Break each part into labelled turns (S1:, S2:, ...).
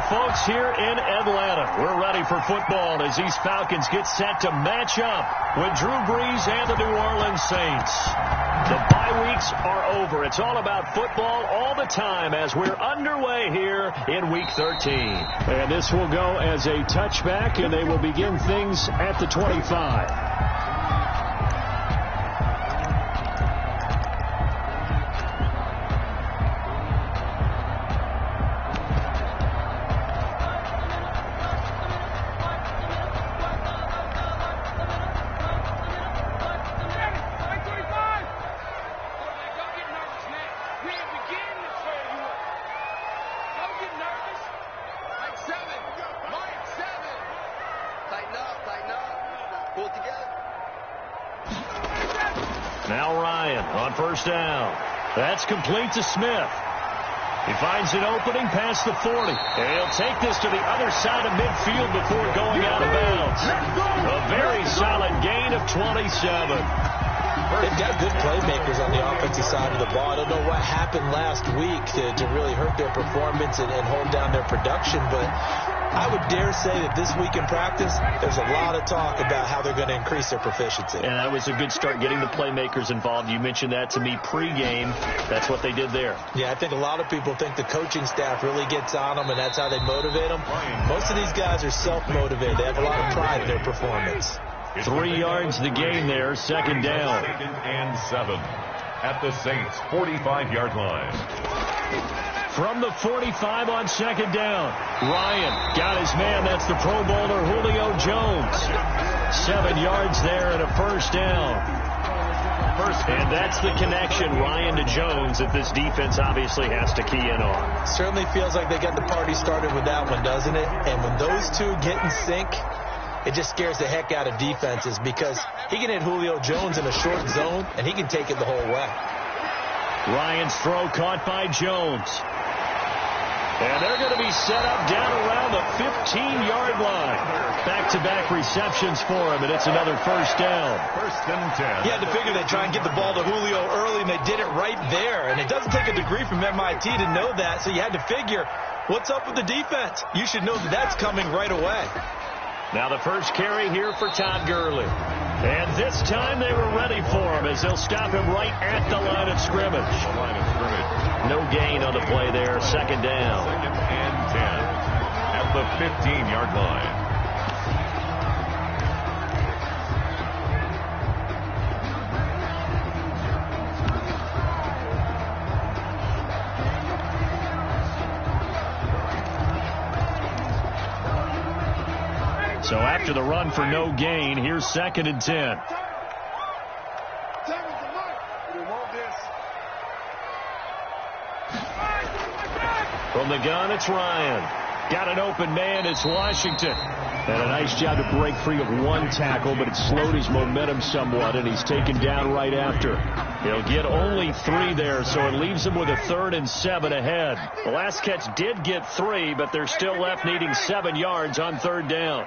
S1: folks, here in Atlanta. We're ready for football as these Falcons get set to match up with Drew Brees and the New Orleans Saints. The bye weeks are over. It's all about football all the time as we're underway here in Week 13. And this will go as a touchback, and they will begin things at the 25. Now Ryan on first down. That's complete to Smith. He finds an opening past the 40. And he'll take this to the other side of midfield before going out of bounds. A very solid gain of 27.
S2: They've got good playmakers on the offensive side of the ball. I don't know what happened last week to really hurt their performance and hold down their production, but I would dare say that this week in practice, there's a lot of talk about how they're going to increase their proficiency.
S1: And that was a good start, getting the playmakers involved. You mentioned that to me pregame. That's what they did there.
S2: Yeah, I think a lot of people think the coaching staff really gets on them, and that's how they motivate them. Most of these guys are self-motivated. They have a lot of pride in their performance.
S1: 3 yards the gain there, second down.
S3: 2nd and 7 at the Saints' 45-yard line.
S1: From the 45 on second down, Ryan got his man. That's the Pro Bowler Julio Jones. 7 yards there and a first down. And that's the connection, Ryan to Jones, that this defense obviously has to key in on.
S2: Certainly feels like they got the party started with that one, doesn't it? And when those two get in sync, it just scares the heck out of defenses because he can hit Julio Jones in a short zone, and he can take it the whole way.
S1: Ryan's throw caught by Jones. And they're going to be set up down around the 15-yard line. Back-to-back receptions for him, and it's another first down.
S3: 1st and 10.
S2: You had to figure they'd try and get the ball to Julio early, and they did it right there. And it doesn't take a degree from MIT to know that, so you had to figure, what's up with the defense? You should know that that's coming right away.
S1: Now the first carry here for Todd Gurley. And this time they were ready for him as they'll stop him right at the line of scrimmage. No gain on the play there, second down.
S3: 2nd and 10 at the 15-yard line.
S1: So after the run for no gain, here's 2nd and 10. From the gun, it's Ryan. Got an open man, it's Washington. And a nice job to break free of one tackle, but it slowed his momentum somewhat, and he's taken down right after. He'll get only 3 there, so it leaves him with a 3rd and 7 ahead. The last catch did get 3, but they're still left needing 7 yards on 3rd down.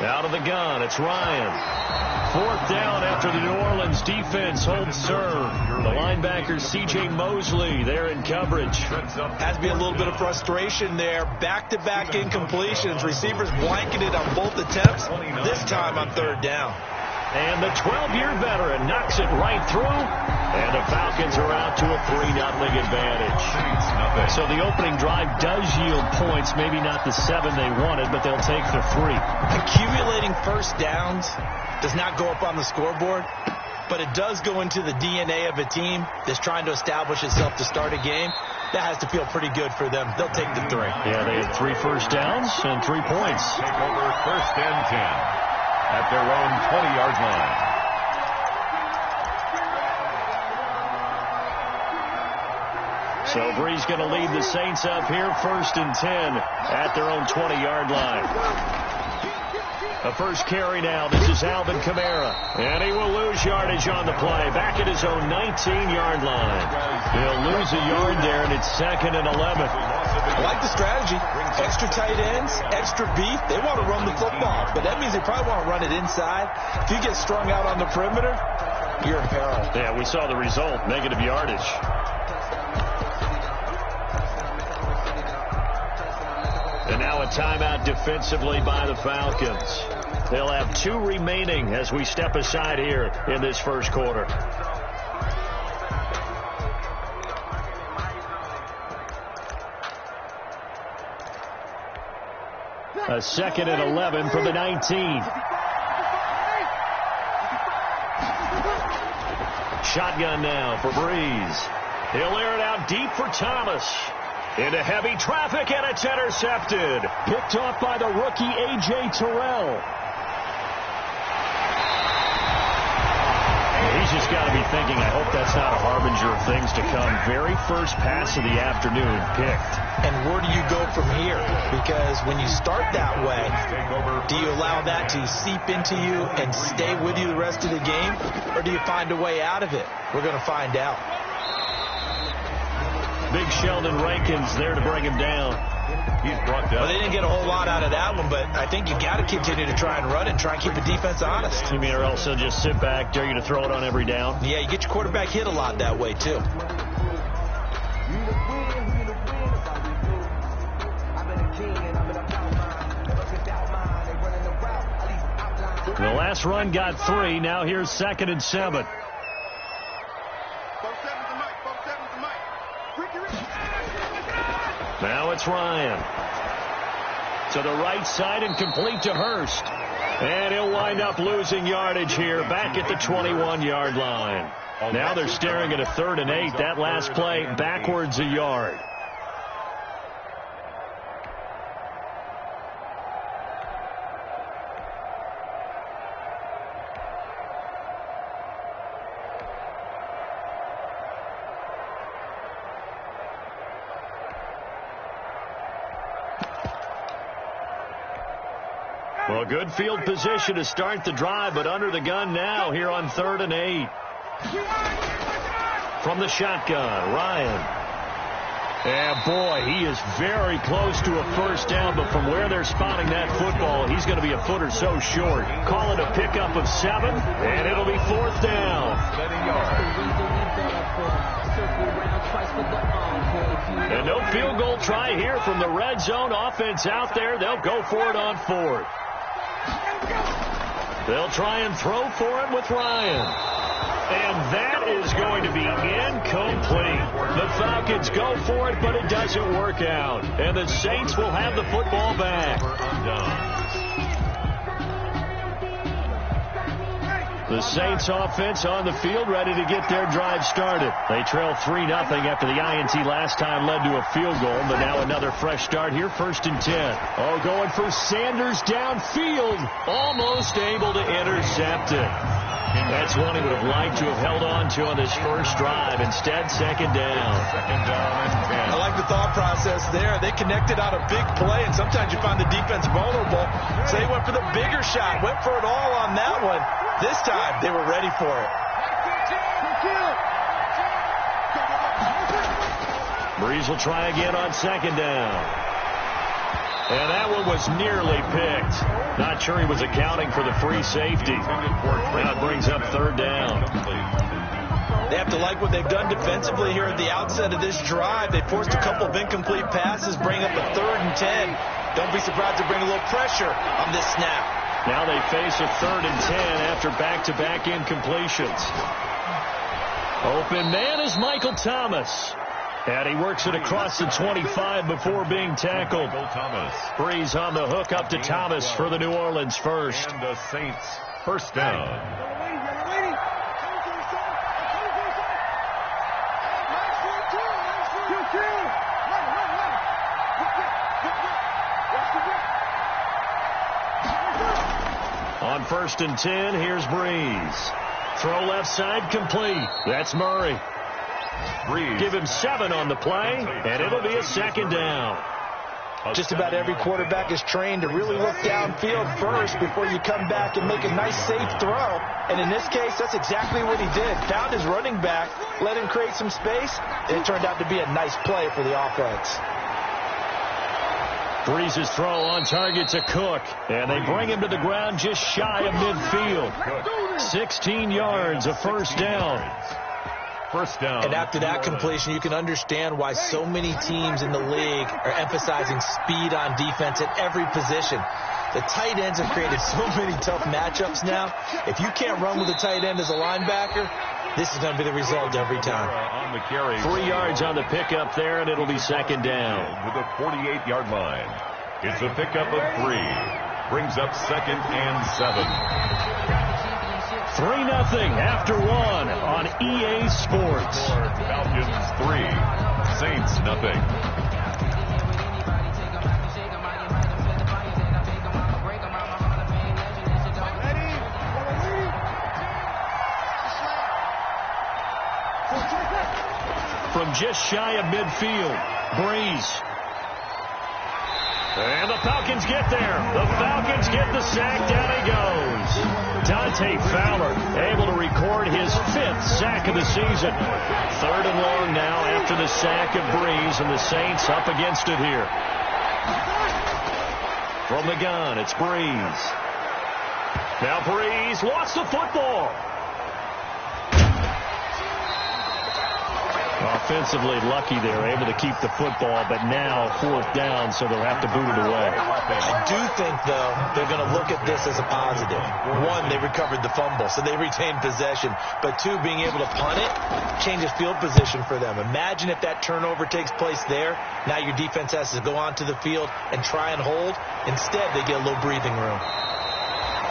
S1: Out of the gun, it's Ryan. 4th down after the New Orleans defense holds serve. The linebacker C.J. Mosley there in coverage.
S2: Has to be a little bit of frustration there. Back-to-back incompletions. Receivers blanketed on both attempts. This time on 3rd down.
S1: And the 12-year veteran knocks it right through. And the Falcons are out to a 3-0 advantage. So the opening drive does yield points. Maybe not the 7 they wanted, but they'll take the 3.
S2: Accumulating first downs does not go up on the scoreboard, but it does go into the DNA of a team that's trying to establish itself to start a game. That has to feel pretty good for them. They'll take the 3.
S1: Yeah, they had 3 first downs and 3 points.
S3: Take over 1st and 10 at their own 20-yard line.
S1: So Brees going to lead the Saints up here, 1st and 10 at their own 20-yard line. The first carry now. This is Alvin Kamara. And he will lose yardage on the play. Back at his own 19-yard line. He'll lose a yard there, and it's 2nd and 11.
S2: I like the strategy. Extra tight ends, extra beef. They want to run the football, but that means they probably want to run it inside. If you get strung out on the perimeter, you're in peril.
S1: Yeah, we saw the result, negative yardage. And now a timeout defensively by the Falcons. They'll have 2 remaining as we step aside here in this first quarter. A 2nd and 11 from the 19. Shotgun now for Breeze. He'll air it out deep for Thomas. Into heavy traffic, and it's intercepted. Picked off by the rookie A.J. Terrell. He's just got to be thinking, I hope that's not a harbinger of things to come. Very first pass of the afternoon picked.
S2: And where do you go from here? Because when you start that way, do you allow that to seep into you and stay with you the rest of the game? Or do you find a way out of it? We're going to find out.
S1: Big Sheldon Rankins there to bring him down.
S3: He's brought down.
S2: Well, they didn't get a whole lot out of that one, but I think you got to continue to try and run it and try and keep the defense honest.
S1: You mean, or else they'll just sit back, dare you to throw it on every down?
S2: Yeah, you get your quarterback hit a lot that way, too.
S1: The last run got 3. Now here's 2nd and 7. Now it's Ryan. To the right side and complete to Hurst. And he'll wind up losing yardage here back at the 21-yard line. Now they're staring at a 3rd and 8. That last play backwards a yard. Well, good field position to start the drive, but under the gun now here on 3rd and 8. From the shotgun, Ryan. And boy, he is very close to a first down, but from where they're spotting that football, he's going to be a foot or so short. Call it a pickup of 7, and it'll be 4th down. And no field goal try here from the red zone. Offense out there. They'll go for it on 4th. They'll try and throw for it with Ryan. And that is going to be incomplete. The Falcons go for it, but it doesn't work out. And the Saints will have the football back. The Saints offense on the field ready to get their drive started. They trail 3-0 after the INT last time led to a field goal, but now another fresh start here, 1st and 10. Oh, going for Sanders downfield. Almost able to intercept it. That's one he would have liked to have held on to on this first drive. Instead, 2nd down.
S2: I like the thought process there. They connected on a big play, and sometimes you find the defense vulnerable. So they went for the bigger shot, went for it all on that one. This time, they were ready for it.
S1: Breeze will try again on 2nd down. And that one was nearly picked. Not sure he was accounting for the free safety. Now it brings up 3rd down.
S2: They have to like what they've done defensively here at the outset of this drive. They forced a couple of incomplete passes, bring up a 3rd and 10. Don't be surprised to bring a little pressure on this snap.
S1: Now they face a 3rd and 10 after back-to-back incompletions. Open man is Michael Thomas. And he works it across the 25 before being tackled. Breeze on the hook up to Thomas for the New Orleans first.
S3: And the Saints first down.
S1: On 1st and 10, here's Breeze. Throw left side complete. That's Murray.
S3: Breeze.
S1: Give him 7 on the play, and it'll be a 2nd down.
S2: Just about every quarterback is trained to really look downfield first before you come back and make a nice, safe throw. And in this case, that's exactly what he did. Found his running back, let him create some space, and it turned out to be a nice play for the offense.
S1: Breeze's throw on target to Cook, and they bring him to the ground just shy of midfield. 16 yards, a first down.
S3: First down.
S2: And after that completion, you can understand why so many teams in the league are emphasizing speed on defense at every position. The tight ends have created so many tough matchups now. If you can't run with a tight end as a linebacker, this is going to be the result every time.
S3: On the carry.
S1: 3 yards on the pickup there, and it'll be second down.
S3: With a 48-yard line. It's a pickup of 3. Brings up 2nd and 7.
S1: 3-0 after 1 on EA Sports.
S3: Falcons 3, Saints nothing.
S1: From just shy of midfield, Breeze. And the Falcons get there. The Falcons get the sack. Down he goes. Dante Fowler able to record his 5th sack of the season. 3rd and long now after the sack of Breeze, and the Saints up against it here. From the gun, it's Breeze. Now Breeze lost the football. Offensively lucky there, able to keep the football, but now 4th down, so they'll have to boot it away.
S2: I do think, though, they're going to look at this as a positive. 1, they recovered the fumble, so they retained possession. But 2, being able to punt it changes field position for them. Imagine if that turnover takes place there. Now your defense has to go onto the field and try and hold. Instead, they get a little breathing room.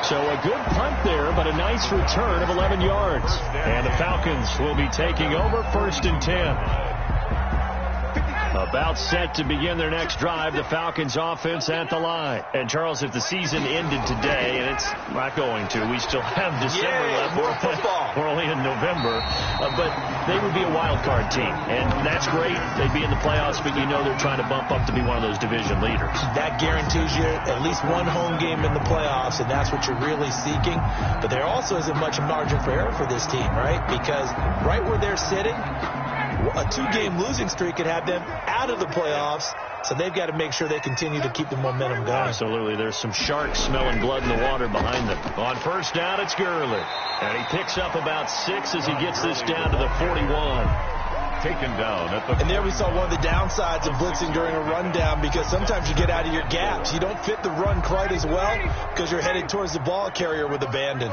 S1: So a good punt there, but a nice return of 11 yards. And the Falcons will be taking over 1st and 10. About set to begin their next drive, the Falcons offense at the line. And Charles, if the season ended today, and it's not going to, we still have December left.
S2: More football.
S1: We're only in November. But they would be a wild card team. And that's great. They'd be in the playoffs, but you know they're trying to bump up to be one of those division leaders.
S2: That guarantees you at least one home game in the playoffs, and that's what you're really seeking. But there also isn't much margin for error for this team, right? Because right where they're sitting, a 2-game losing streak could have them out of the playoffs, so they've got to make sure they continue to keep the momentum going.
S1: Absolutely. There's some sharks smelling blood in the water behind them. On 1st down, it's Gurley. And he picks up about 6 as he gets this down to the 41.
S3: Taken down at the...
S2: And there we saw one of the downsides of blitzing during a rundown, because sometimes you get out of your gaps. You don't fit the run quite as well because you're headed towards the ball carrier with abandon.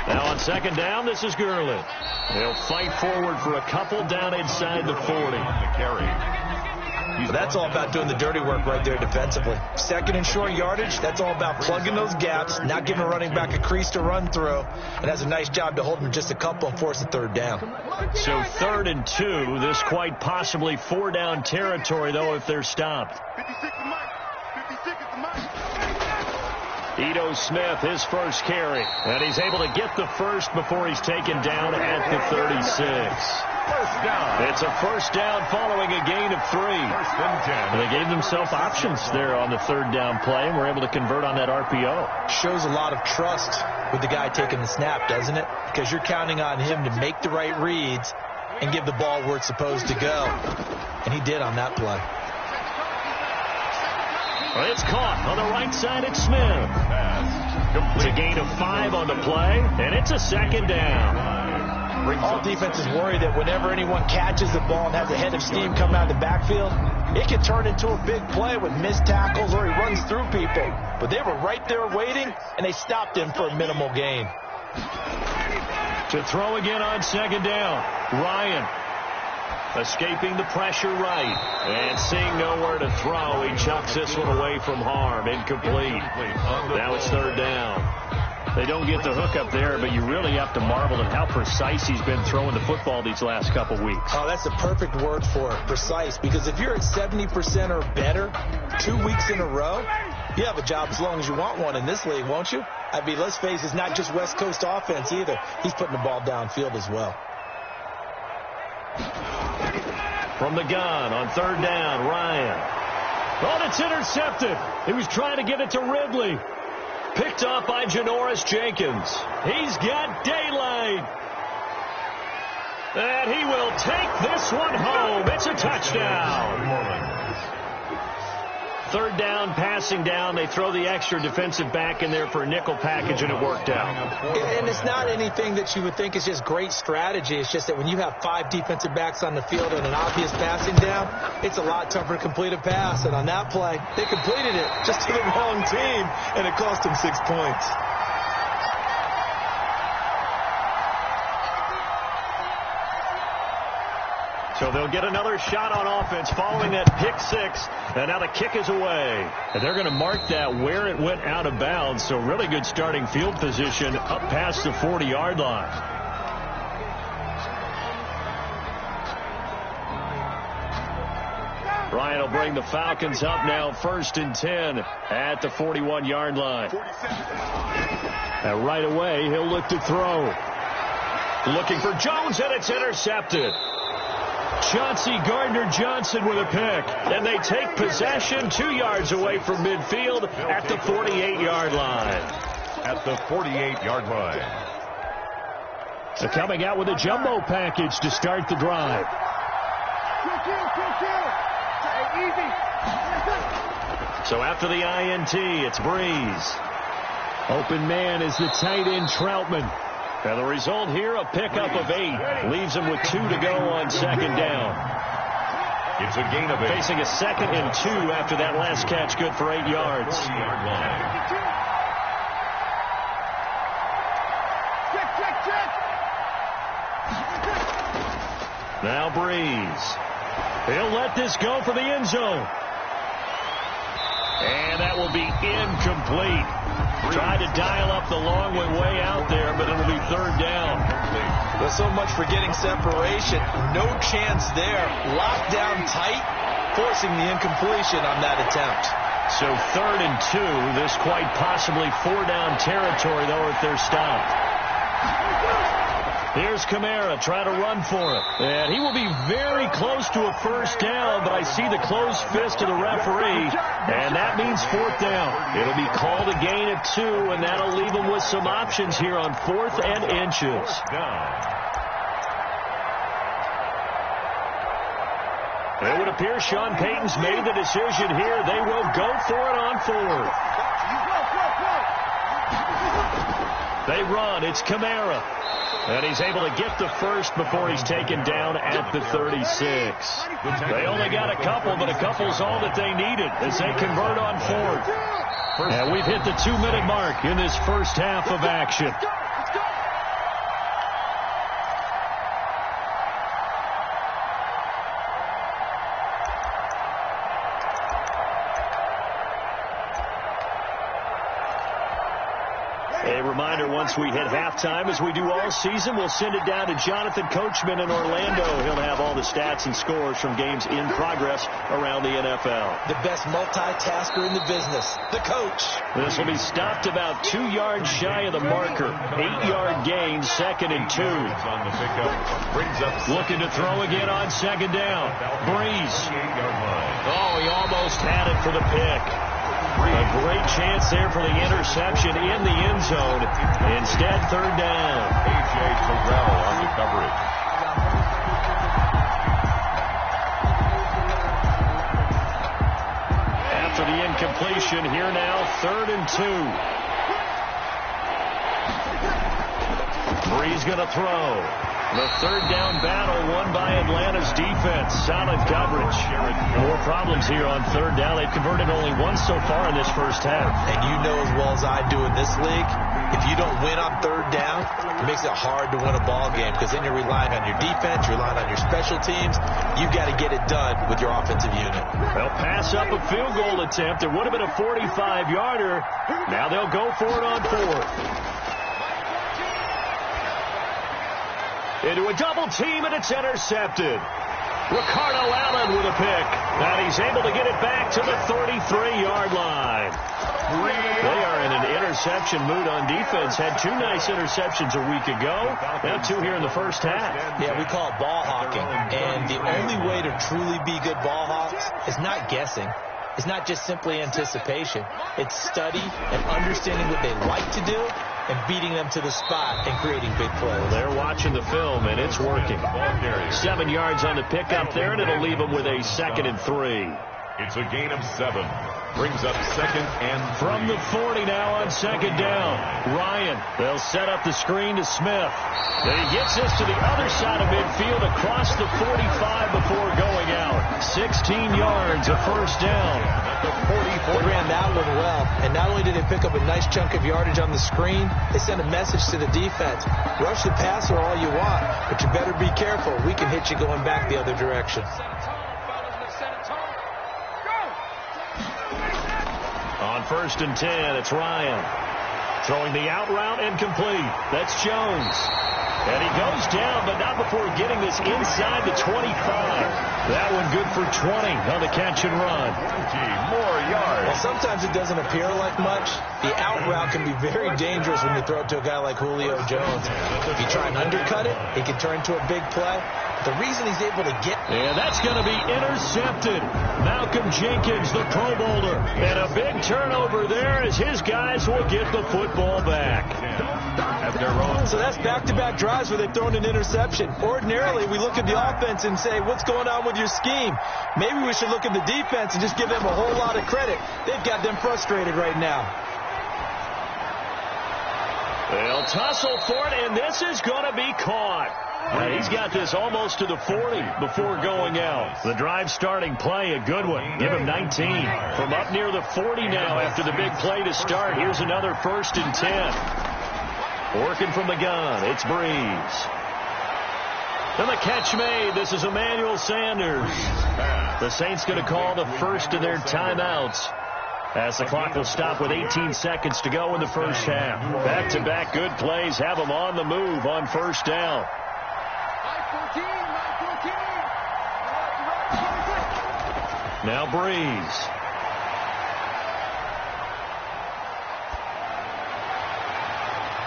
S1: Now on 2nd down, this is Gurley. He'll fight forward for a couple down inside the 40.
S2: That's all about doing the dirty work right there defensively. 2nd and short yardage, that's all about plugging those gaps, not giving a running back a crease to run through, and has a nice job to hold him just a couple and force a 3rd down.
S1: So 3rd and 2, this quite possibly 4-down territory, though, if they're stopped.
S4: 56 to Mike. 56 to Mike.
S1: Ito Smith, his first carry. And he's able to get the first before he's taken down at the 36.
S3: First down.
S1: It's a first down following a gain of 3.
S3: 1st and 10.
S1: And they gave themselves options there on the 3rd down play, and were able to convert on that RPO.
S2: Shows a lot of trust with the guy taking the snap, doesn't it? Because you're counting on him to make the right reads and give the ball where it's supposed to go. And he did on that play.
S1: Well, it's caught on the right side. It's Smith. It's a gain of 5 on the play, and it's a 2nd down.
S2: All defenses worry that whenever anyone catches the ball and has a head of steam coming out of the backfield, it can turn into a big play with missed tackles or he runs through people. But they were right there waiting, and they stopped him for a minimal gain.
S1: To throw again on 2nd down, Ryan. Escaping the pressure right. And seeing nowhere to throw, he chucks this one away from harm. Incomplete. Now it's 3rd down. They don't get the hook up there, but you really have to marvel at how precise he's been throwing the football these last couple weeks.
S2: Oh, that's a perfect word for it, precise. Because if you're at 70% or better 2 weeks in a row, you have a job as long as you want one in this league, won't you? I mean, let's face it, it's not just West Coast offense either. He's putting the ball downfield as well.
S1: From the gun on 3rd down, Ryan. Oh, it's intercepted. He was trying to get it to Ridley. Picked off by Janoris Jenkins. He's got daylight. And he will take this one home. It's a touchdown. Third down, passing down. They throw the extra defensive back in there for a nickel package, and it worked out.
S2: And it's not anything that you would think is just great strategy. It's just that when you have 5 defensive backs on the field and an obvious passing down, it's a lot tougher to complete a pass. And on that play, they completed it just to the wrong team, and it cost them 6 points.
S1: So they'll get another shot on offense following that pick 6. And now the kick is away. And they're going to mark that where it went out of bounds. So really good starting field position up past the 40-yard line. Ryan will bring the Falcons up now 1st and 10 at the 41-yard line. And right away, he'll look to throw. Looking for Jones, and it's intercepted. Chauncey Gardner-Johnson with a pick. And they take possession 2 yards away from midfield at the 48-yard line.
S3: At the 48-yard line.
S1: So coming out with a jumbo package to start the drive. So after the INT, it's Breeze. Open man is the tight end Troutman. And the result here, a pickup of 8. Leaves him with 2 to go on 2nd down.
S3: It's a gain of 8.
S1: Facing a 2nd and 2 after that last catch, good for 8 yards. Now Breeze. He'll let this go for the end zone. And that will be incomplete. Tried to dial up the long way out there, but it'll be 3rd down.
S2: Well, so much for getting separation. No chance there. Locked down tight, forcing the incompletion on that attempt.
S1: So 3rd and 2. This quite possibly 4-down territory, though, if they're stopped. Here's Kamara trying to run for it. And he will be very close to a 1st down, but I see the closed fist of the referee, and that means 4th down. It'll be called a gain of 2, and that'll leave them with some options here on 4th and inches. It would appear Sean Payton's made the decision here. They will go for it on 4th. They run. It's Kamara. And he's able to get the 1st before he's taken down at the 36. They only got a couple, but a couple's all that they needed as they convert on 4th. And we've hit the 2-minute mark in this first half of action. A reminder, once we hit halftime, as we do all season, we'll send it down to Jonathan Coachman in Orlando. He'll have all the stats and scores from games in progress around the NFL.
S2: The best multitasker in the business, the coach.
S1: This will be stopped about 2 yards shy of the marker. 8-yard gain, 2nd and 2. Looking to throw again on 2nd down. Breeze. Oh, he almost had it for the pick. A great chance there for the interception in the end zone. Instead, 3rd down.
S3: A.J. Terrell on the coverage.
S1: After the incompletion, here now, 3rd and 2. Breeze going to throw. The 3rd down battle won by Atlanta's defense. Solid coverage. More problems here on 3rd down. They've converted only once so far in this first half.
S2: And you know as well as I do in this league, if you don't win on 3rd down, it makes it hard to win a ball game because then you're relying on your defense, you're relying on your special teams. You've got to get it done with your offensive unit.
S1: They'll pass up a field goal attempt. It would have been a 45-yarder. Now they'll go for it on 4th. Into a double team, and it's intercepted. Ricardo Allen with a pick. And he's able to get it back to the 33-yard line. They are in an interception mood on defense. Had 2 nice interceptions a week ago. Now 2 here in the first half.
S2: Yeah, we call it ball hawking. And the only way to truly be good ball hawks is not guessing. It's not just simply anticipation. It's study and understanding what they like to do and beating them to the spot and creating big plays.
S1: Well, they're watching the film, and it's working. 7 yards on the pickup there, and it'll leave them with a 2nd and 3.
S3: It's a gain of 7. Brings up 2nd and 3.
S1: From the 40 now on 2nd down. Ryan, they'll set up the screen to Smith. Then he gets this to the other side of midfield across the 45 before going out. 16 yards, a first down.
S2: The 44 ran that one well, and not only did they pick up a nice chunk of yardage on the screen, they sent a message to the defense. Rush the passer all you want, but you better be careful. We can hit you going back the other direction.
S1: On 1st and 10, it's Ryan. Throwing the out route incomplete. That's Jones. And he goes down, but not before getting this inside the 25. That one good for 20 on the catch and run.
S3: 20 more yards.
S2: Well, sometimes it doesn't appear like much. The out route can be very dangerous when you throw it to a guy like Julio Jones. If you try and undercut it, it can turn into a big play. The reason he's able to get...
S1: And that's going to be intercepted. Malcolm Jenkins, the Pro Bowler. And a big turnover there as his guys will get the football back.
S2: So that's back-to-back drives where they've thrown an interception. Ordinarily, we look at the offense and say, what's going on with your scheme? Maybe we should look at the defense and just give them a whole lot of credit. They've got them frustrated right now.
S1: They'll tussle for it, and this is going to be caught. And he's got this almost to the 40 before going out. The drive starting play, a good one. Give him 19. From up near the 40 now after the big play to start. Here's another 1st and 10. Working from the gun, it's Breeze. And the catch made. This is Emmanuel Sanders. The Saints going to call the first of their timeouts, as the clock will stop with 18 seconds to go in the first half. Back-to-back good plays have them on the move on 1st down. Now Breeze.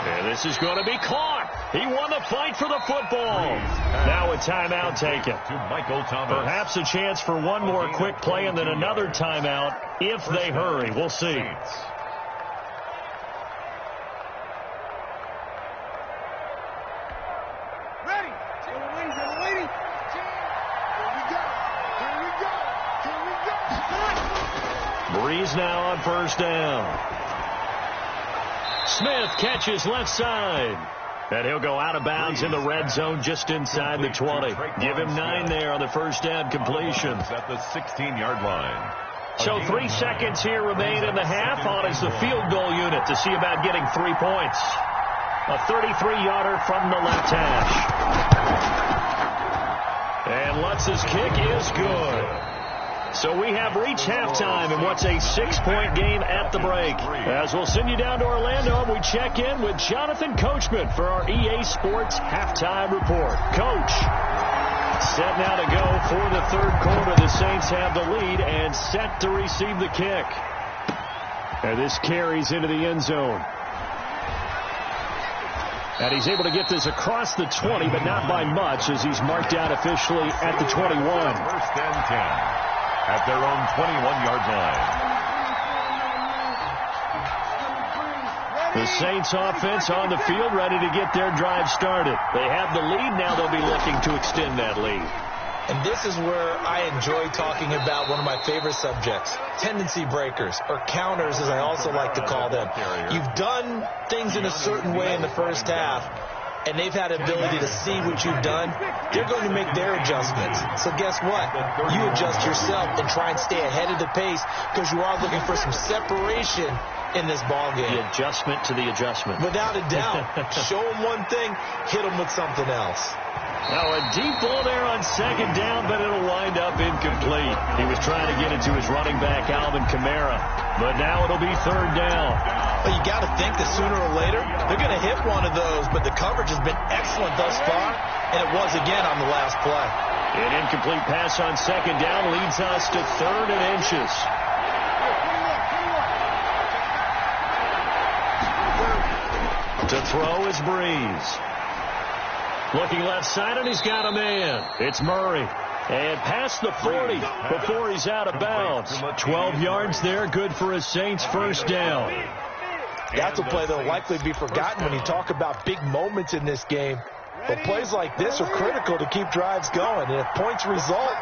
S1: And this is going to be caught. He won the fight for the football. Now a timeout taken.
S3: To Michael Thomas.
S1: Perhaps a chance for one more quick play and then another timeout if they hurry. We'll see. Breeze now on 1st down. Smith catches left side. And he'll go out of bounds in the red zone just inside the 20. Give him 9 there on the 1st down completion.
S3: At the 16-yard line.
S1: So 3 seconds here remain in the half. On is the field goal unit to see about getting 3 points. A 33-yarder from the left hash. And Lutz's kick is good. So we have reached halftime in what's a 6-point game at the break. As we'll send you down to Orlando, and we check in with Jonathan Coachman for our EA Sports Halftime Report. Coach, set now to go for the 3rd quarter. The Saints have the lead and set to receive the kick. And this carries into the end zone. And he's able to get this across the 20, but not by much, as he's marked out officially at the 21.
S3: 1st and 10. At their own 21-yard line.
S1: The Saints offense on the field, ready to get their drive started. They have the lead. Now they'll be looking to extend that lead.
S2: And this is where I enjoy talking about one of my favorite subjects, tendency breakers, or counters, as I also like to call them. You've done things in a certain way in the first half, and they've had the ability to see what you've done. They're going to make their adjustments. So guess what? You adjust yourself and try and stay ahead of the pace, because you are looking for some separation in this ball game.
S1: The adjustment to the adjustment.
S2: Without a doubt. Show them one thing, hit them with something else.
S1: Now a deep ball there on 2nd down, but it'll wind up incomplete. He was trying to get it to his running back, Alvin Kamara. But now it'll be 3rd down.
S2: Well, you got to think that sooner or later they're going to hit one of those, but the coverage has been excellent thus far, and it was again on the last play.
S1: An incomplete pass on 2nd down leads us to 3rd and inches. To throw is Breeze. Looking left side, and he's got a man. It's Murray. And past the 40 before he's out of bounds. 12 yards there, good for a Saints 1st down.
S2: That's a play that will likely be forgotten when you talk about big moments in this game. But plays like this are critical to keep drives going. And if points result,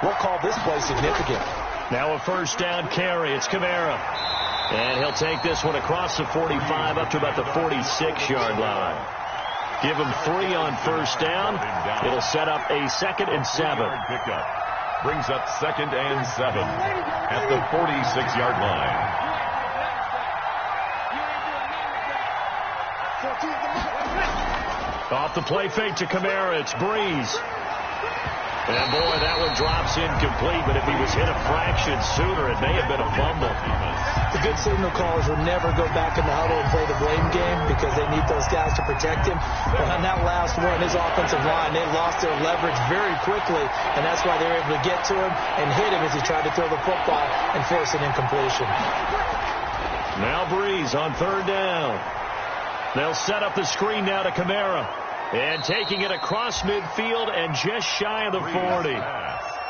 S2: we'll call this play significant.
S1: Now a first down carry. It's Kamara. And he'll take this one across the 45 up to about the 46-yard line. Give him 3 on first down. It'll set up a 2nd and 7.
S3: Pickup. Brings up 2nd and 7 at the 46-yard line.
S1: Off the play fake to Kamara. It's Breeze. And, boy, that one drops incomplete, but if he was hit a fraction sooner, it may have been a fumble.
S2: The good signal callers will never go back in the huddle and play the blame game because they need those guys to protect him. But on that last one, his offensive line, they lost their leverage very quickly, and that's why they were able to get to him and hit him as he tried to throw the football and force an incompletion.
S1: Now Breeze on 3rd down. They'll set up the screen now to Kamara. And taking it across midfield and just shy of the 40.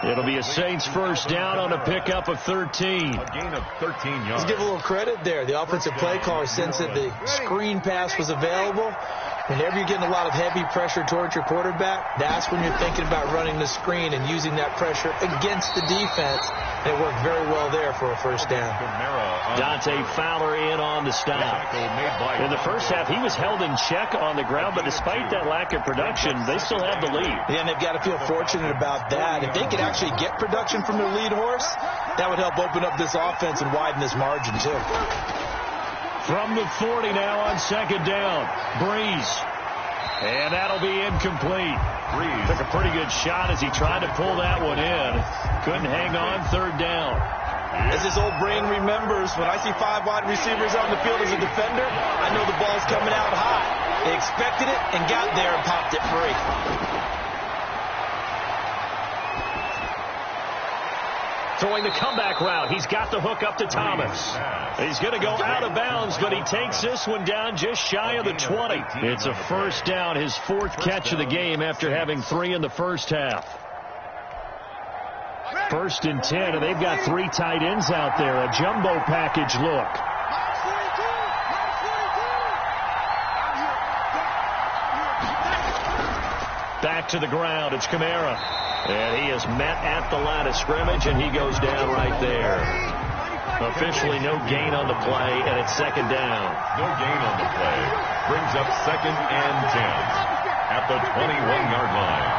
S1: It'll be a Saints first down on a pickup of 13.
S3: A gain of 13 yards.
S2: Let's give a little credit there. The offensive play caller sensed that the screen pass was available. Whenever you're getting a lot of heavy pressure towards your quarterback, that's when you're thinking about running the screen and using that pressure against the defense. And it worked very well there for a first down.
S1: Dante Fowler in on the stop. In the first half, he was held in check on the ground, but despite that lack of production, they still have the lead.
S2: Yeah, and they've got to feel fortunate about that. If they could actually get production from their lead horse, that would help open up this offense and widen this margin, too.
S1: From the 40 now on 2nd down. Breeze. And that'll be incomplete. Breeze took a pretty good shot as he tried to pull that one in. Couldn't hang on 3rd down.
S2: As his old brain remembers, when I see 5 wide receivers on the field as a defender, I know the ball's coming out high. They expected it and got there and popped it free.
S1: Throwing the comeback route. He's got the hook up to Thomas. He's going to go out of bounds, but he takes this one down just shy of the 20. It's a first down, his 4th catch of the game after having 3 in the first half. 1st and 10, and they've got 3 tight ends out there. A jumbo package look. Back to the ground. It's Kamara. And he is met at the line of scrimmage, and he goes down right there. Officially no gain on the play, and it's 2nd down.
S3: No gain on the play. Brings up 2nd and 10 at the 21-yard line.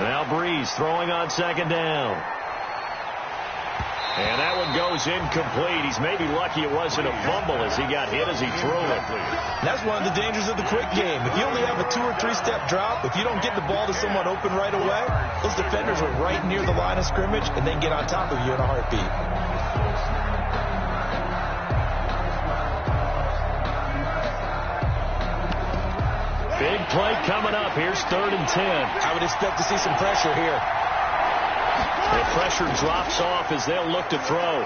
S1: Now Breeze throwing on 2nd down. And that one goes incomplete. He's maybe lucky it wasn't a fumble as he got hit as he threw it.
S2: That's one of the dangers of the quick game. If you only have a 2- or 3-step drop, if you don't get the ball to someone open right away, those defenders are right near the line of scrimmage, and they get on top of you in a heartbeat.
S1: Big play coming up. Here's 3rd and 10.
S2: I would expect to see some pressure here.
S1: The pressure drops off as they'll look to throw.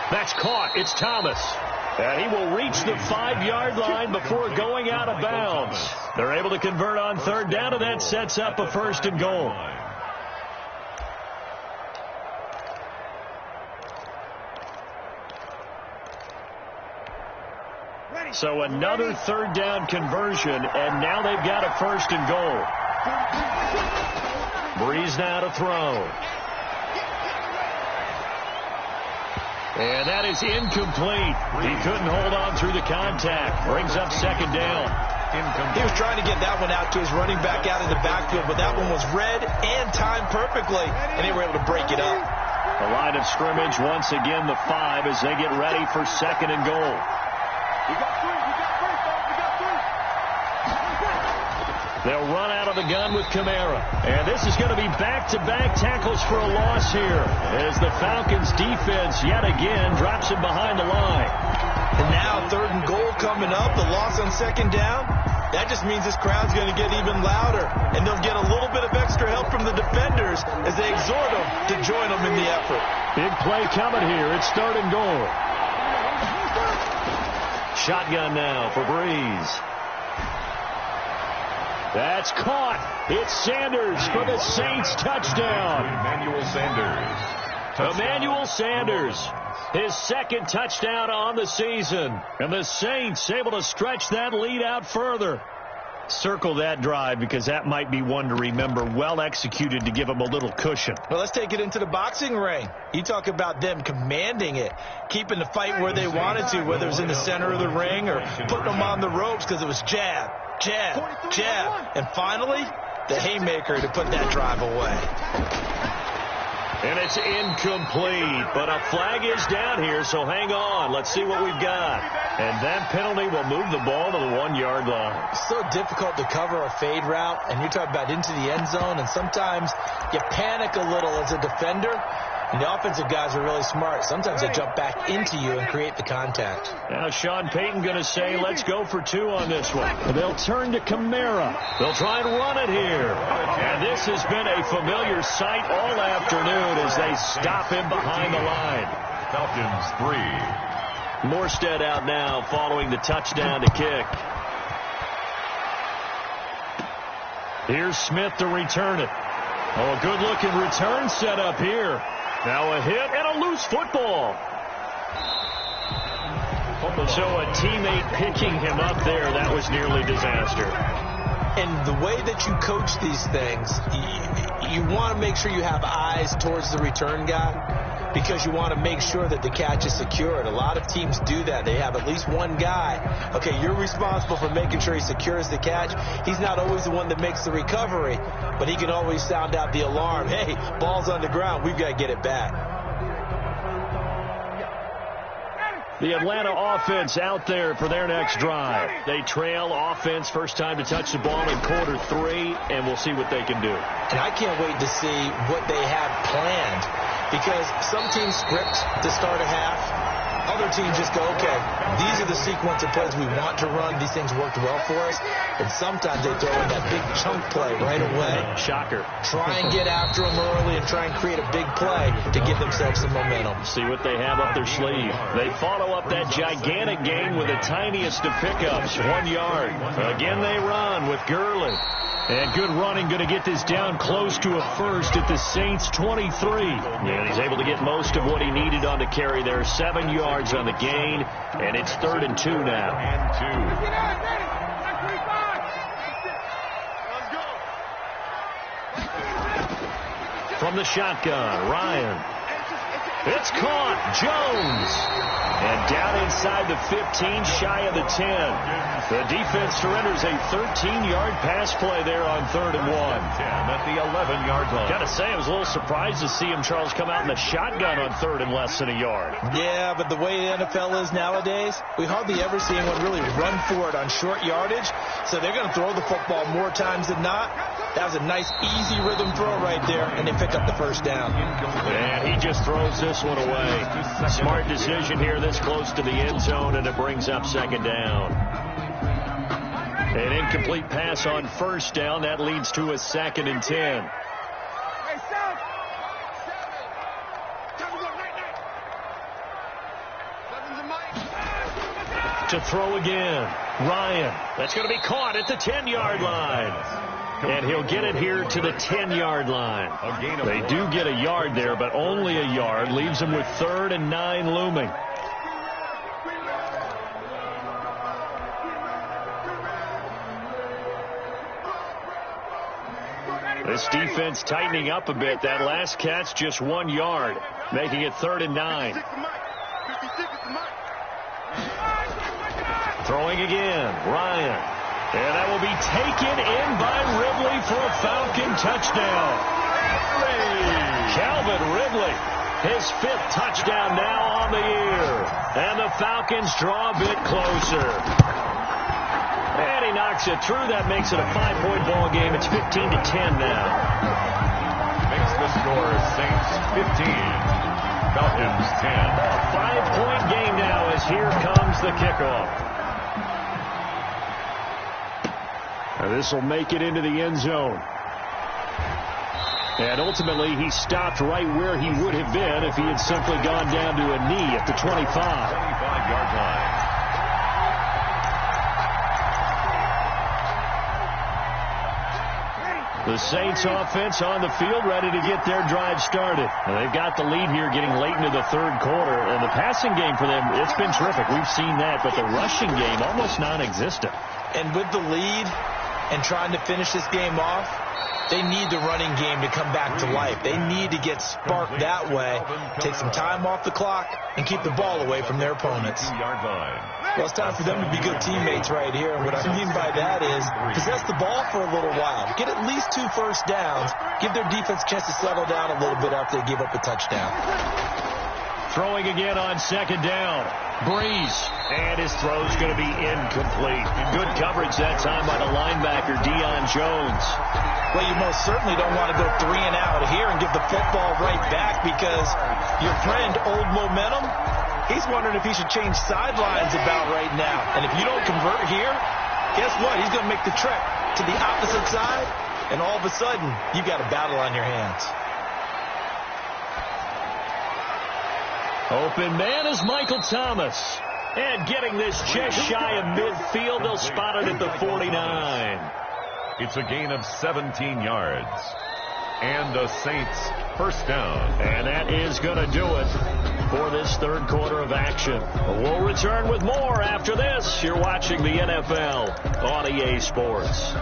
S1: That's caught. It's Thomas. And he will reach the 5-yard line before going out of bounds. They're able to convert on 3rd down, and that sets up a 1st and goal. So another 3rd down conversion, and now they've got a 1st and goal. Breeze now to throw. And that is incomplete. He couldn't hold on through the contact. Brings up 2nd down.
S2: He was trying to get that one out to his running back out of the backfield, but that one was read and timed perfectly, and they were able to break it up.
S1: The line of scrimmage once again the 5 as they get ready for 2nd and goal. They'll run out of the gun with Kamara. And this is going to be back-to-back tackles for a loss here as the Falcons defense yet again drops him behind the line.
S2: And now 3rd and goal coming up, the loss on 2nd down. That just means this crowd's going to get even louder. And they'll get a little bit of extra help from the defenders as they exhort them to join them in the effort.
S1: Big play coming here. It's 3rd and goal. Shotgun now for Breeze. That's caught. It's Sanders for the Saints touchdown.
S3: Emmanuel Sanders.
S1: Emmanuel Sanders, his second touchdown on the season. And the Saints able to stretch that lead out further. Circle that drive because that might be one to remember. Well executed to give them a little cushion.
S2: Well, let's take it into the boxing ring. You talk about them commanding it, keeping the fight where they wanted to, whether it was in the center of the ring or putting them on the ropes because it was jab, jab, jab. And finally, the haymaker to put that drive away.
S1: And it's incomplete, but a flag is down here, so hang on. Let's see what we've got. And that penalty will move the ball to the 1 yard line.
S2: It's so difficult to cover a fade route, and you're talking about into the end zone, and sometimes you panic a little as a defender, and the offensive guys are really smart. Sometimes they jump back into you and create the contact.
S1: Now Sean Payton going to say, let's go for 2 on this one. They'll turn to Kamara. They'll try and run it here. And this has been a familiar sight all afternoon as they stop him behind the line.
S3: Falcons 3.
S1: Morstead out now following the touchdown to kick. Here's Smith to return it. Oh, a good-looking return set up here. Now a hit and a loose football. So a teammate picking him up there, that was nearly disaster.
S2: And the way that you coach these things, you want to make sure you have eyes towards the return guy because you want to make sure that the catch is secured. A lot of teams do that. They have at least one guy. Okay, you're responsible for making sure he secures the catch. He's not always the one that makes the recovery, but he can always sound out the alarm. Hey, ball's on the ground. We've got to get it back.
S1: The Atlanta offense out there for their next drive. They trail offense, first time to touch the ball in quarter 3, and we'll see what they can do.
S2: And I can't wait to see what they have planned because some teams script to start a half. Other teams just go, okay, these are the sequence of plays we want to run. These things worked well for us. And sometimes they throw in that big chunk play right away.
S1: Shocker.
S2: Try and get after them early and try and create a big play to give themselves some momentum.
S1: See what they have up their sleeve. They follow up that gigantic gain with the tiniest of pickups, 1 yard. Again, they run with Gurley. And good running, going to get this down close to a first at the Saints 23. And he's able to get most of what he needed on the carry there. 7 yards on the gain, and it's 3rd and 2 now. From the shotgun, Ryan. It's caught. Jones. And down inside the 15, shy of the 10. The defense surrenders a 13-yard pass play there on 3rd and 1.
S3: 10 at the 11-yard line.
S1: Got to say, I was a little surprised to see him, Charles, come out in the shotgun on 3rd and less than a yard.
S2: Yeah, but the way the NFL is nowadays, we hardly ever see anyone really run for it on short yardage. So they're going to throw the football more times than not. That was a nice, easy rhythm throw right there, and they pick up the first down.
S1: And he just throws this one away. Smart decision here this close to the end zone, and it brings up 2nd down. An incomplete pass on 1st down. That leads to a 2nd and 10. To throw again. Ryan. That's going to be caught at the 10-yard line. And he'll get it here to the 10-yard line. They do get a yard there, but only a yard. Leaves them with 3rd and 9 looming. This defense tightening up a bit. That last catch just 1 yard, making it 3rd and 9. Throwing again, Ryan. And that will be taken in by Ridley for a Falcon touchdown. Calvin Ridley, his 5th touchdown now on the year. And the Falcons draw a bit closer. And he knocks it through. That makes it a 5-point ball game. It's 15-10 now.
S3: Makes the score Saints 15, Falcons 10.
S1: A 5-point game now as here comes the kickoff. This will make it into the end zone. And ultimately, he stopped right where he would have been if he had simply gone down to a knee at the 25.
S3: 25-yard line.
S1: The Saints offense on the field ready to get their drive started. And they've got the lead here getting late into the third quarter. And the passing game for them, it's been terrific. We've seen that. But the rushing game, almost non-existent.
S2: And with the lead and trying to finish this game off, they need the running game to come back to life. They need to get sparked that way, take some time off the clock, and keep the ball away from their opponents. Well, it's time for them to be good teammates right here. And what I mean by that is possess the ball for a little while. Get at least 2 first downs. Give their defense a chance to settle down a little bit after they give up a touchdown.
S1: Throwing again on second down. Breeze. And his throw's going to be incomplete. Good coverage that time by the linebacker, Deion Jones.
S2: Well, you most certainly don't want to go 3 and out here and give the football right back because your friend, Old Momentum, he's wondering if he should change sidelines about right now. And if you don't convert here, guess what? He's going to make the trek to the opposite side, and all of a sudden, you've got a battle on your hands.
S1: Open man is Michael Thomas. And getting this just shy of midfield, they'll spot it at the 49.
S3: It's a gain of 17 yards. And the Saints first down.
S1: And that is going to do it for this third quarter of action. We'll return with more after this. You're watching the NFL on EA Sports.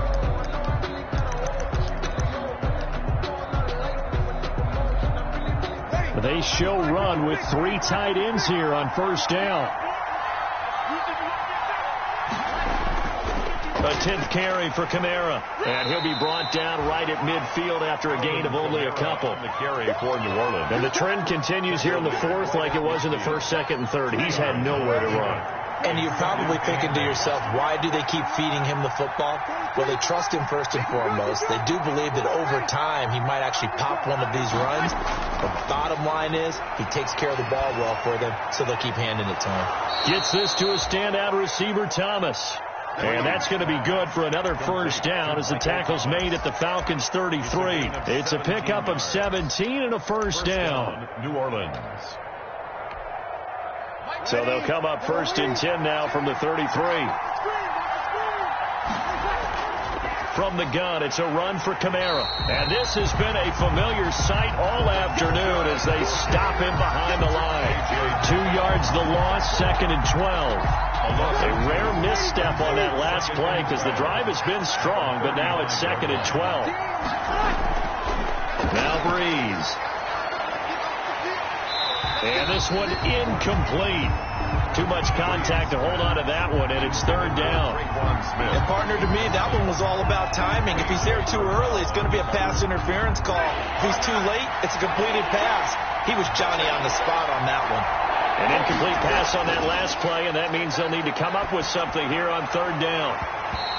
S1: They show run with 3 tight ends here on first down. A 10th carry for Kamara. And he'll be brought down right at midfield after a gain of only a couple.
S3: The carry for New Orleans.
S1: And the trend continues here in the fourth like it was in the first, second, and third. He's had nowhere to run.
S2: And you're probably thinking to yourself, why do they keep feeding him the football? Well, they trust him first and foremost. They do believe that over time he might actually pop one of these runs. But the bottom line is he takes care of the ball well for them, so they'll keep handing it to him.
S1: Gets this to a standout receiver, Thomas. And that's going to be good for another first down as the tackle's made at the Falcons' 33. It's a pickup of 17 and a first down.
S3: New Orleans.
S1: So they'll come up first and 10 now from the 33. From the gun, it's a run for Kamara. And this has been a familiar sight all afternoon as they stop him behind the line. 2 yards the loss, second and 12. A rare misstep on that last play because the drive has been strong, but now it's second and 12. Now Breeze. And this one incomplete. Too much contact to hold on to that one, and it's third down.
S2: And partner, to me, that one was all about timing. If he's there too early, it's going to be a pass interference call. If he's too late, it's a completed pass. He was Johnny on the spot on that one.
S1: An incomplete pass on that last play, and that means they'll need to come up with something here on third down.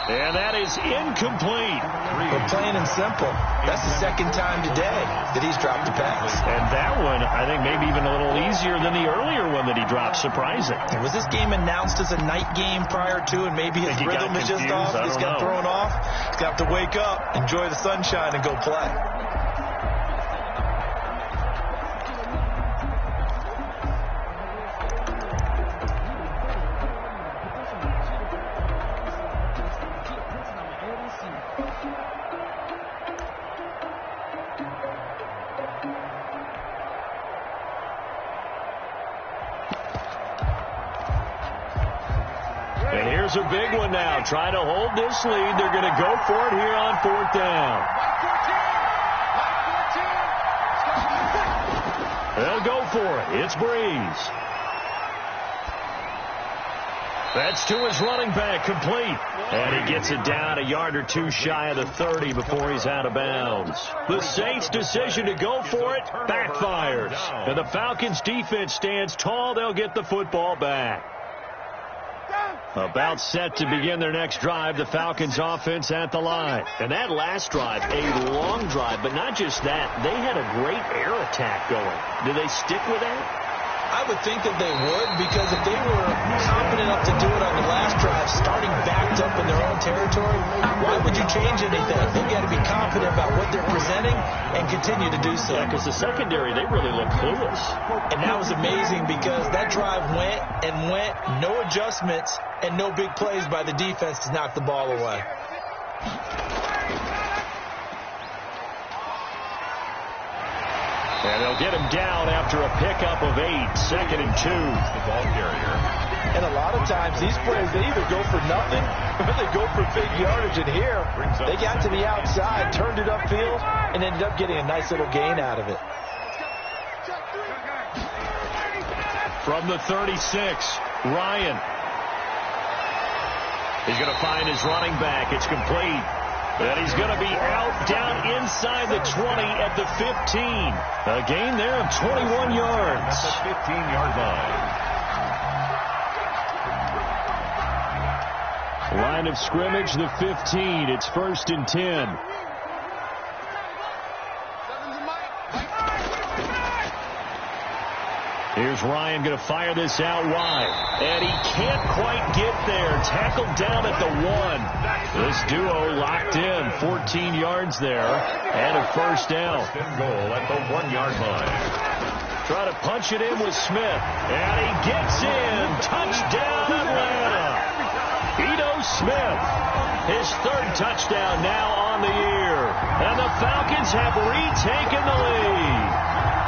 S1: And that is incomplete.
S2: But plain and simple, that's the second time today that he's dropped a pass.
S1: And that one, I think, maybe even a little easier than the earlier one that he dropped. Surprising.
S2: And was this game announced as a night game prior to, and maybe his rhythm is just off? He's got thrown off. He's got to wake up, enjoy the sunshine, and go play.
S1: And here's a big one now. Trying to hold this lead. They're going to go for it here on fourth down. They'll go for it. It's Breeze. That's to his running back, complete. And he gets it down a yard or two shy of the 30 before he's out of bounds. The Saints' decision to go for it backfires. And the Falcons' defense stands tall. They'll get the football back. About set to begin their next drive, the Falcons offense at the line. And that last drive, a long drive, but not just that. They had a great air attack going. Do they stick with that?
S2: I would think that they would, because if they were confident enough to do it on the last drive, starting backed up in their own territory, why would you change anything? They've got to be confident about what they're presenting and continue to do so.
S1: Yeah, because the secondary, they really look clueless.
S2: And that was amazing because that drive went and went, no adjustments, and no big plays by the defense to knock the ball away.
S1: And they'll get him down after a pickup of 8, 2nd and 2.
S3: The ball carrier.
S2: And a lot of times these plays, they either go for nothing or they go for big yardage. And here, they got to the outside, turned it upfield, and ended up getting a nice little gain out of it.
S1: From the 36, Ryan. He's going to find his running back. It's complete. And he's going to be out down inside the 20 at the 15. A gain there of 21 yards.
S3: At the 15-yard line.
S1: Line of scrimmage, the 15. It's 1st and 10. Here's Ryan going to fire this out wide. And he can't quite get there. Tackled down at the 1. This duo locked in. 14 yards there. And a first down.
S3: First and goal at the 1-yard line.
S1: Try to punch it in with Smith. And he gets in. Touchdown, Atlanta. Ito Smith. His 3rd touchdown now on the year. And the Falcons have retaken the lead.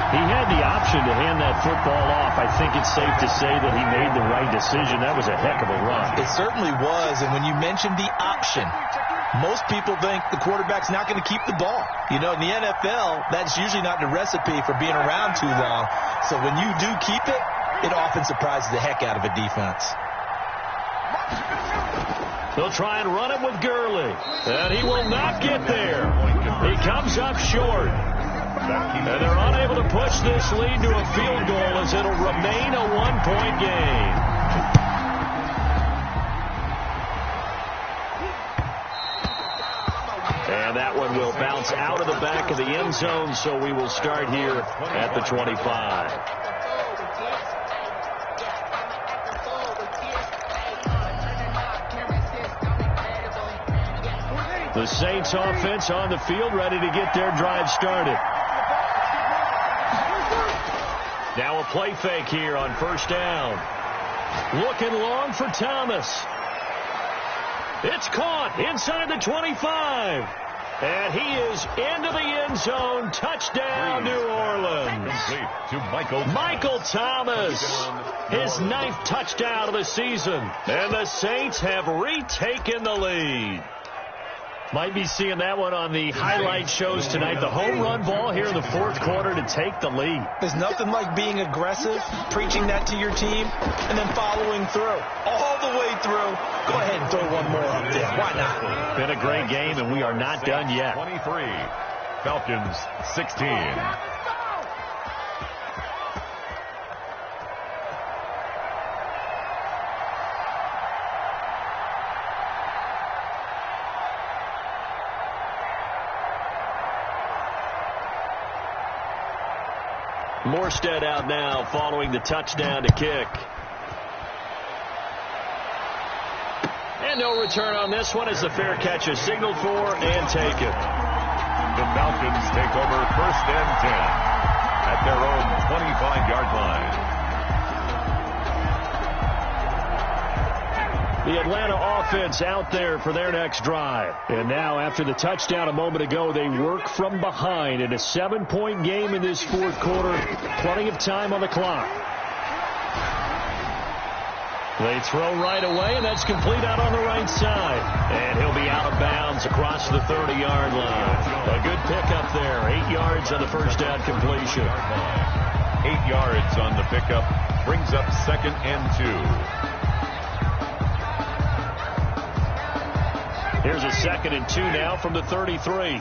S1: He had the option to hand that football off. I think it's safe to say that he made the right decision. That was a heck of a run.
S2: It certainly was. And when you mentioned the option, most people think the quarterback's not going to keep the ball. You know, in the NFL, that's usually not the recipe for being around too long. So when you do keep it, it often surprises the heck out of a defense.
S1: They'll try and run it with Gurley. And he will not get there. He comes up short. And they're unable to push this lead to a field goal as it'll remain a 1-point game. And that one will bounce out of the back of the end zone, so we will start here at the 25. The Saints offense on the field, ready to get their drive started. Now a play fake here on 1st down. Looking long for Thomas. It's caught inside the 25. And he is into the end zone. Touchdown, New Orleans.
S3: To
S1: Michael Thomas. His 9th touchdown of the season. And the Saints have retaken the lead. Might be seeing that one on the highlight shows tonight. The home run ball here in the 4th quarter to take the lead.
S2: There's nothing like being aggressive, preaching that to your team, and then following through. All the way through. Go ahead and throw one more up there. Why not?
S1: Been a great game, and we are not done yet.
S3: 23. Falcons 16.
S1: Morstead out now following the touchdown to kick. And no return on this one as the fair catch is signaled for and taken.
S3: The Falcons take over 1st and 10 at their own 25-yard line.
S1: The Atlanta offense out there for their next drive. And now after the touchdown a moment ago, they work from behind in a 7-point game in this 4th quarter. Plenty of time on the clock. They throw right away, and that's complete out on the right side. And he'll be out of bounds across the 30-yard line. A good pickup there. 8 yards on the first down completion.
S3: 8 yards on the pickup brings up 2nd and 2.
S1: Here's a 2nd and 2 now from the 33.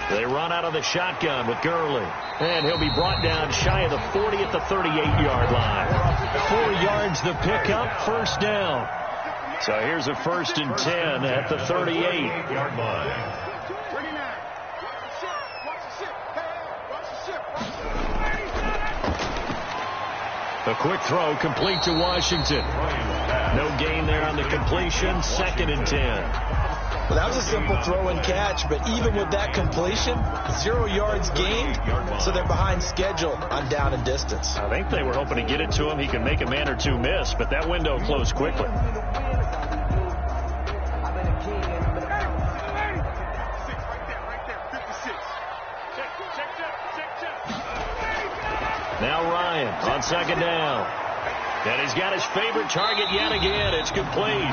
S1: They run out of the shotgun with Gurley. And he'll be brought down shy of the 40 at the 38-yard line. 4 yards the pickup, 1st down. So here's a 1st and 10 at the 38-yard line. A quick throw complete to Washington. No gain there on the completion. 2nd and 10.
S2: Well, that was a simple throw and catch, but even with that completion, 0 yards gained, so they're behind schedule on down and distance.
S1: I think they were hoping to get it to him. He can make a man or two miss, but that window closed quickly. Now Ryan on second down. And he's got his favorite target yet again. It's complete.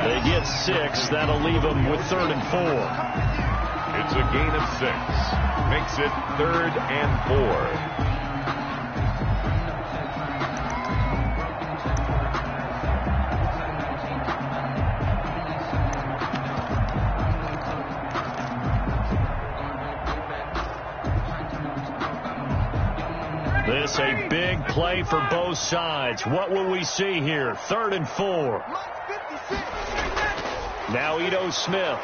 S1: They get 6. That'll leave them with 3rd and 4.
S3: It's a gain of 6. Makes it 3rd and 4.
S1: This a big play for both sides. What will we see here? 3rd and 4. Now Ito Smith.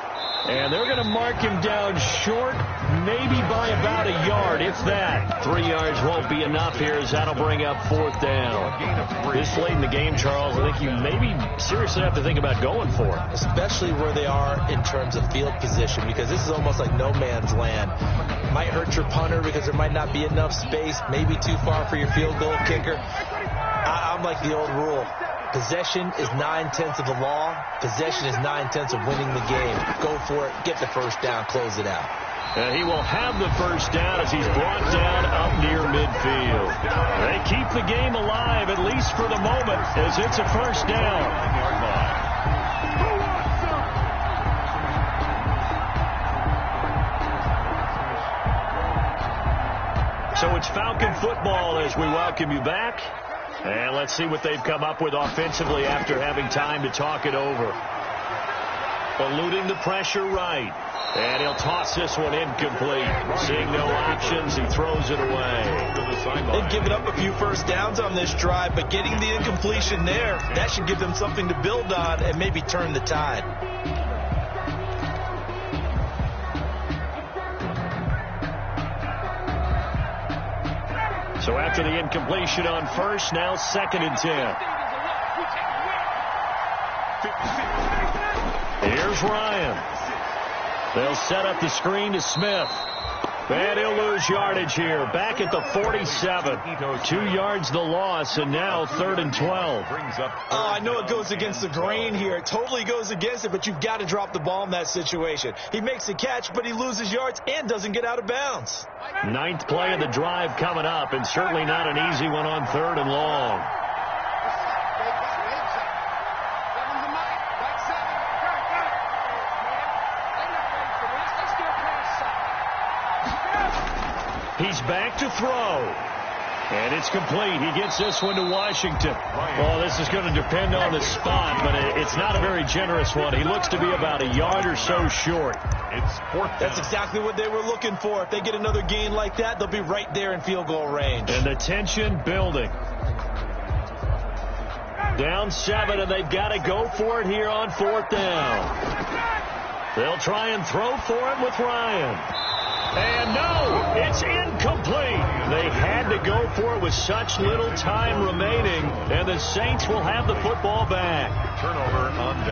S1: And they're going to mark him down short, maybe by about a yard, if that. 3 yards won't be enough here, as that'll bring up 4th down. This late in the game, Charles, I think you maybe seriously have to think about going for it.
S2: Especially where they are in terms of field position, because this is almost like no man's land. Might hurt your punter because there might not be enough space, maybe too far for your field goal kicker. I'm like the old rule. Possession is 9/10 of the law. Possession is 9/10 of winning the game. Go for it. Get the first down. Close it out.
S1: And he will have the first down as he's brought down up near midfield. They keep the game alive, at least for the moment, as it's a first down. So it's Falcon football as we welcome you back. And let's see what they've come up with offensively after having time to talk it over. Eluding the pressure right. And he'll toss this one incomplete. Seeing no options, he throws it away.
S2: They've given up a few first downs on this drive, but getting the incompletion there, that should give them something to build on and maybe turn the tide.
S1: So after the incompletion on first, now 2nd and 10. Here's Ryan. They'll set up the screen to Smith. And he'll lose yardage here. Back at the 47. 2 yards the loss, and now 3rd and 12.
S2: I know it goes against the grain here. It totally goes against it, but you've got to drop the ball in that situation. He makes a catch, but he loses yards and doesn't get out of bounds.
S1: 9th play of the drive coming up, and certainly not an easy one on 3rd and long. He's back to throw. And it's complete. He gets this one to Washington. Well, this is going to depend on the spot, but it's not a very generous one. He looks to be about a yard or so short.
S3: It's 4th down.
S2: That's exactly what they were looking for. If they get another gain like that, they'll be right there in field goal range.
S1: And the tension building. Down 7, and they've got to go for it here on 4th down. They'll try and throw for it with Ryan. And no, it's incomplete. They had to go for it with such little time remaining, and the Saints will have the football back.
S3: Turnover on